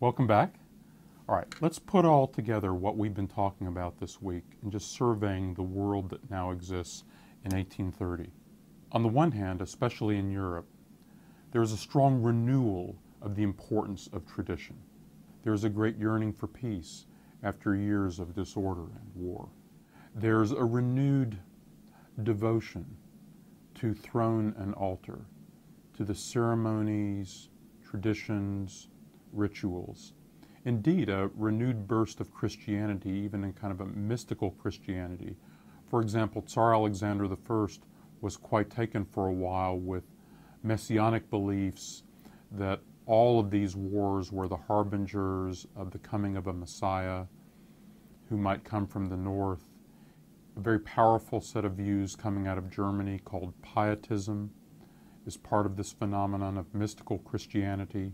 Welcome back. All right, let's put all together what we've been talking about this week and just surveying the world that now exists in 1830. On the one hand, especially in Europe, there is a strong renewal of the importance of tradition. There is a great yearning for peace after years of disorder and war. There's a renewed devotion to throne and altar, to the ceremonies, traditions, rituals. Indeed, a renewed burst of Christianity, even in kind of a mystical Christianity. For example, Tsar Alexander I was quite taken for a while with messianic beliefs that all of these wars were the harbingers of the coming of a Messiah who might come from the north. A very powerful set of views coming out of Germany called Pietism is part of this phenomenon of mystical Christianity.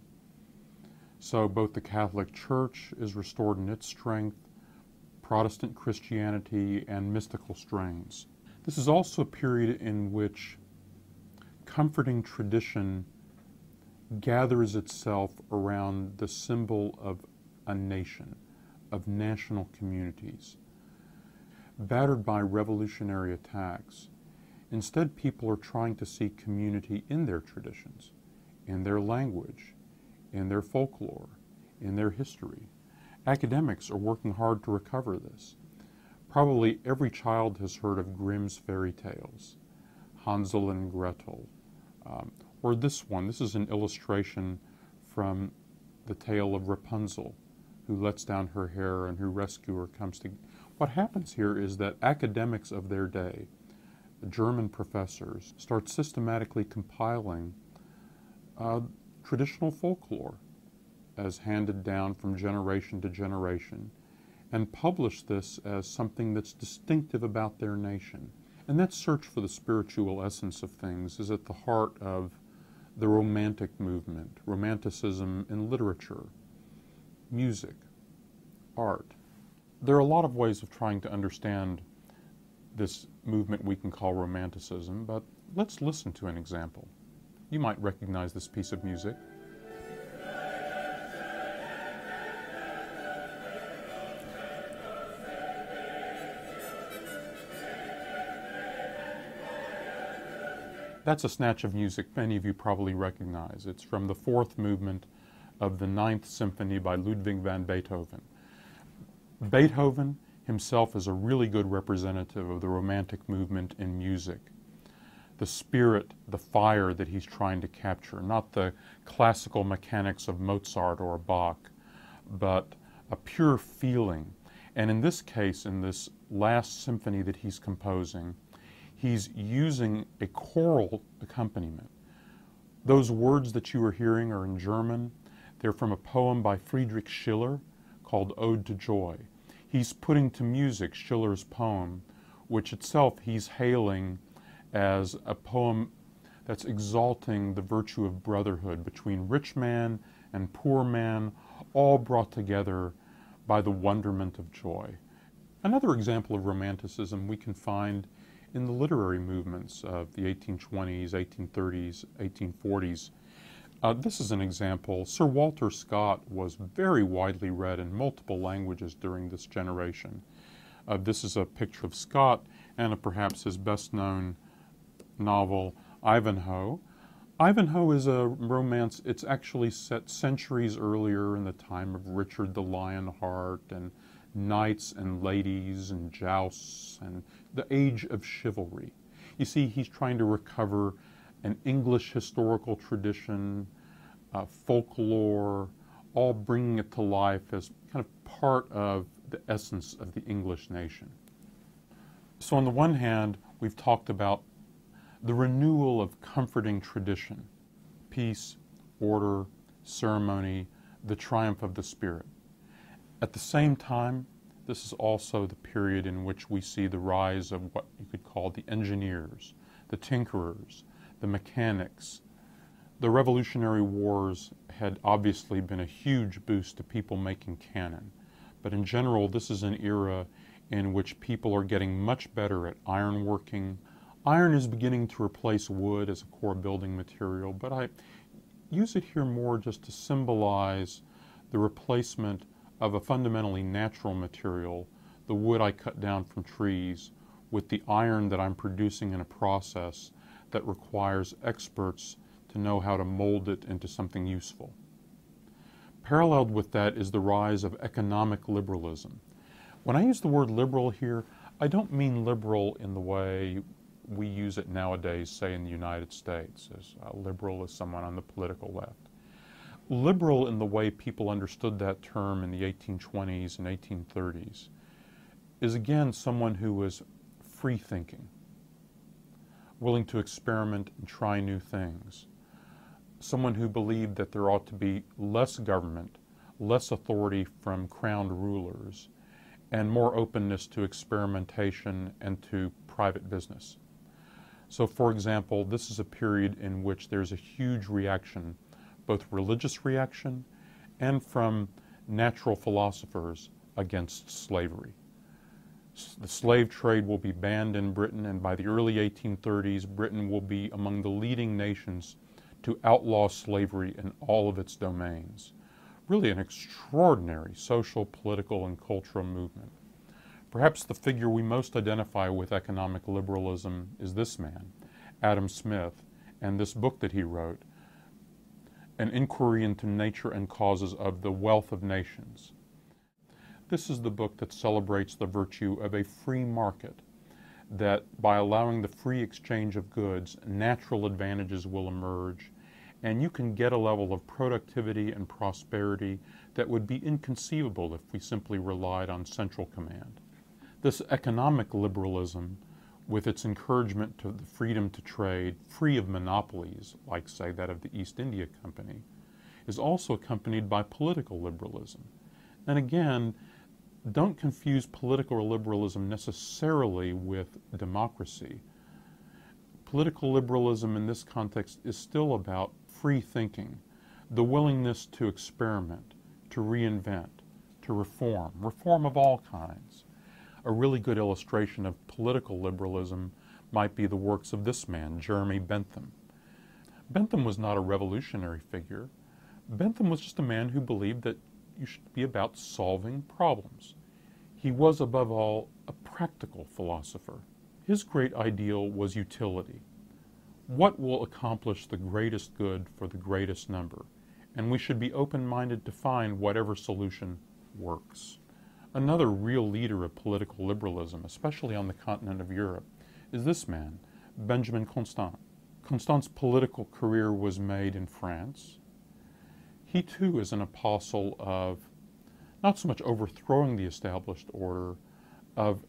So both the Catholic Church is restored in its strength, Protestant Christianity, and mystical strains. This is also a period in which comforting tradition gathers itself around the symbol of a nation, of national communities. Battered by revolutionary attacks, instead people are trying to see community in their traditions, in their language, in their folklore, in their history. Academics are working hard to recover this. Probably every child has heard of Grimm's fairy tales, Hansel and Gretel, or this one. This is an illustration from the tale of Rapunzel, who lets down her hair and her rescuer comes to... What happens here is that academics of their day, German professors, start systematically compiling traditional folklore as handed down from generation to generation and publish this as something that's distinctive about their nation. And that search for the spiritual essence of things is at the heart of the Romantic movement, Romanticism in literature, music, art. There are a lot of ways of trying to understand this movement we can call Romanticism, but let's listen to an example. You might recognize this piece of music. That's a snatch of music many of you probably recognize. It's from the fourth movement of the Ninth Symphony by Ludwig van Beethoven. Beethoven himself is a really good representative of the Romantic movement in music. The spirit, the fire that he's trying to capture, not the classical mechanics of Mozart or Bach, but a pure feeling. And in this case, in this last symphony that he's composing, he's using a choral accompaniment. Those words that you are hearing are in German. They're from a poem by Friedrich Schiller called Ode to Joy. He's putting to music Schiller's poem, which itself he's hailing as a poem that's exalting the virtue of brotherhood between rich man and poor man, all brought together by the wonderment of joy. Another example of Romanticism we can find in the literary movements of the 1820s, 1830s, 1840s. This is an example. Sir Walter Scott was very widely read in multiple languages during this generation. This is a picture of Scott and perhaps his best-known novel, Ivanhoe. Ivanhoe is a romance. It's actually set centuries earlier in the time of Richard the Lionheart and knights and ladies and jousts and the age of chivalry. You see, he's trying to recover an English historical tradition, folklore, all bringing it to life as kind of part of the essence of the English nation. So on the one hand, we've talked about the renewal of comforting tradition, peace, order, ceremony, the triumph of the spirit. At the same time, this is also the period in which we see the rise of what you could call the engineers, the tinkerers, the mechanics. The Revolutionary Wars had obviously been a huge boost to people making cannon, but in general this is an era in which people are getting much better at ironworking. Iron is beginning to replace wood as a core building material, but I use it here more just to symbolize the replacement of a fundamentally natural material, the wood I cut down from trees, with the iron that I'm producing in a process that requires experts to know how to mold it into something useful. Paralleled with that is the rise of economic liberalism. When I use the word liberal here, I don't mean liberal in the way we use it nowadays, say in the United States, as liberal as someone on the political left. Liberal in the way people understood that term in the 1820s and 1830s is again someone who was free-thinking, willing to experiment and try new things, someone who believed that there ought to be less government, less authority from crowned rulers, and more openness to experimentation and to private business. So, for example, this is a period in which there's a huge reaction, both religious reaction and from natural philosophers, against slavery. The slave trade will be banned in Britain, and by the early 1830s, Britain will be among the leading nations to outlaw slavery in all of its domains. Really an extraordinary social, political, and cultural movement. Perhaps the figure we most identify with economic liberalism is this man, Adam Smith, and this book that he wrote, An Inquiry into Nature and Causes of the Wealth of Nations. This is the book that celebrates the virtue of a free market, that by allowing the free exchange of goods, natural advantages will emerge, and you can get a level of productivity and prosperity that would be inconceivable if we simply relied on central command. This economic liberalism, with its encouragement to the freedom to trade, free of monopolies, like, say, that of the East India Company, is also accompanied by political liberalism. And again, don't confuse political liberalism necessarily with democracy. Political liberalism in this context is still about free thinking, the willingness to experiment, to reinvent, to reform of all kinds. A really good illustration of political liberalism might be the works of this man, Jeremy Bentham. Bentham was not a revolutionary figure. Bentham was just a man who believed that you should be about solving problems. He was, above all, a practical philosopher. His great ideal was utility. What will accomplish the greatest good for the greatest number? And we should be open-minded to find whatever solution works. Another real leader of political liberalism, especially on the continent of Europe, is this man, Benjamin Constant. Constant's political career was made in France. He too is an apostle of not so much overthrowing the established order, of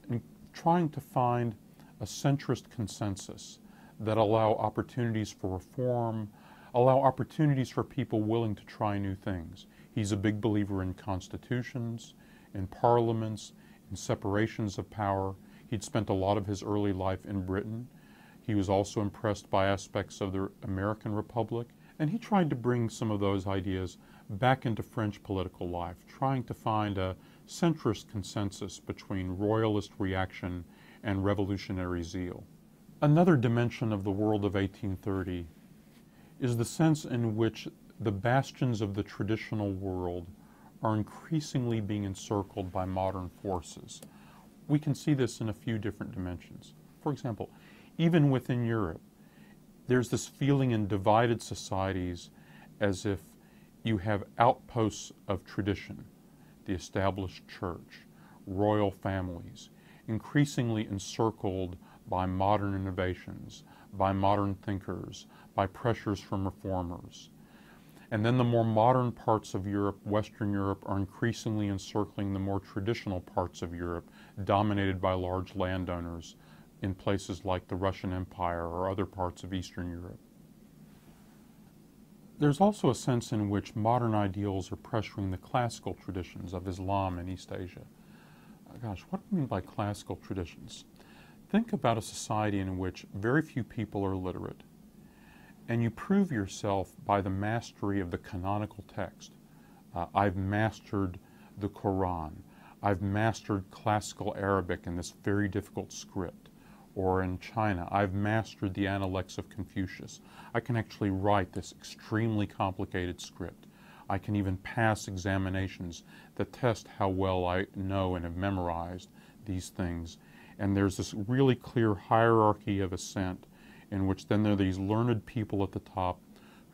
trying to find a centrist consensus that allow opportunities for reform, allow opportunities for people willing to try new things. He's a big believer in constitutions, in parliaments, in separations of power. He'd spent a lot of his early life in Britain. He was also impressed by aspects of the American Republic, and he tried to bring some of those ideas back into French political life, trying to find a centrist consensus between royalist reaction and revolutionary zeal. Another dimension of the world of 1830 is the sense in which the bastions of the traditional world are increasingly being encircled by modern forces. We can see this in a few different dimensions. For example, even within Europe, there's this feeling in divided societies as if you have outposts of tradition, the established church, royal families, increasingly encircled by modern innovations, by modern thinkers, by pressures from reformers. And then the more modern parts of Europe, Western Europe, are increasingly encircling the more traditional parts of Europe, dominated by large landowners in places like the Russian Empire or other parts of Eastern Europe. There's also a sense in which modern ideals are pressuring the classical traditions of Islam in East Asia. Gosh, what do you mean by classical traditions? Think about a society in which very few people are literate, and you prove yourself by the mastery of the canonical text. I've mastered the Quran. I've mastered classical Arabic in this very difficult script. Or in China, I've mastered the Analects of Confucius. I can actually write this extremely complicated script. I can even pass examinations that test how well I know and have memorized these things. And there's this really clear hierarchy of ascent in which then there are these learned people at the top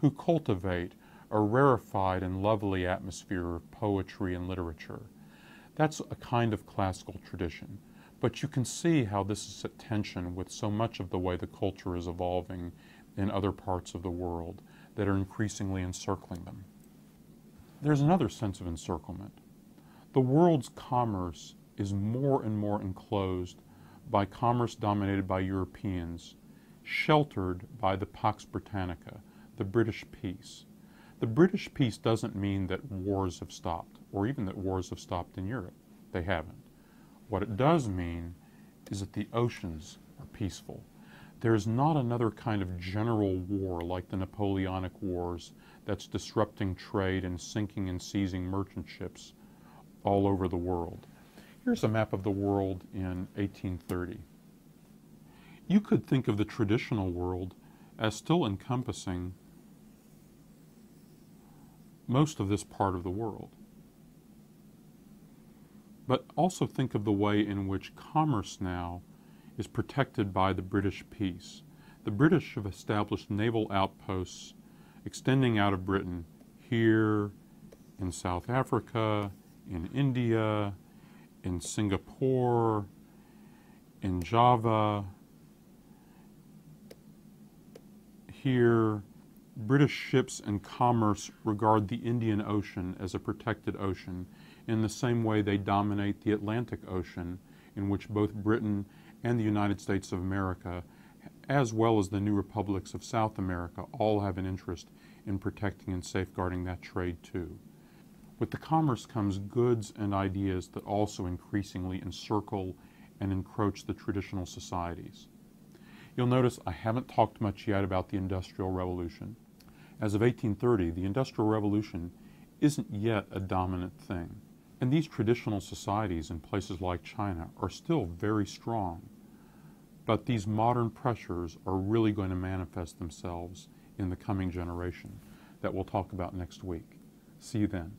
who cultivate a rarefied and lovely atmosphere of poetry and literature. That's a kind of classical tradition. But you can see how this is at tension with so much of the way the culture is evolving in other parts of the world that are increasingly encircling them. There's another sense of encirclement. The world's commerce is more and more enclosed by commerce dominated by Europeans, sheltered by the Pax Britannica, the British peace. The British peace doesn't mean that wars have stopped, or even that wars have stopped in Europe. They haven't. What it does mean is that the oceans are peaceful. There is not another kind of general war like the Napoleonic Wars that's disrupting trade and sinking and seizing merchant ships all over the world. Here's a map of the world in 1830. You could think of the traditional world as still encompassing most of this part of the world. But also think of the way in which commerce now is protected by the British peace. The British have established naval outposts extending out of Britain here, in South Africa, in India, in Singapore, in Java. Here, British ships and commerce regard the Indian Ocean as a protected ocean in the same way they dominate the Atlantic Ocean, in which both Britain and the United States of America, as well as the new republics of South America, all have an interest in protecting and safeguarding that trade too. With the commerce comes goods and ideas that also increasingly encircle and encroach the traditional societies. You'll notice I haven't talked much yet about the Industrial Revolution. As of 1830, the Industrial Revolution isn't yet a dominant thing. And these traditional societies in places like China are still very strong. But these modern pressures are really going to manifest themselves in the coming generation that we'll talk about next week. See you then.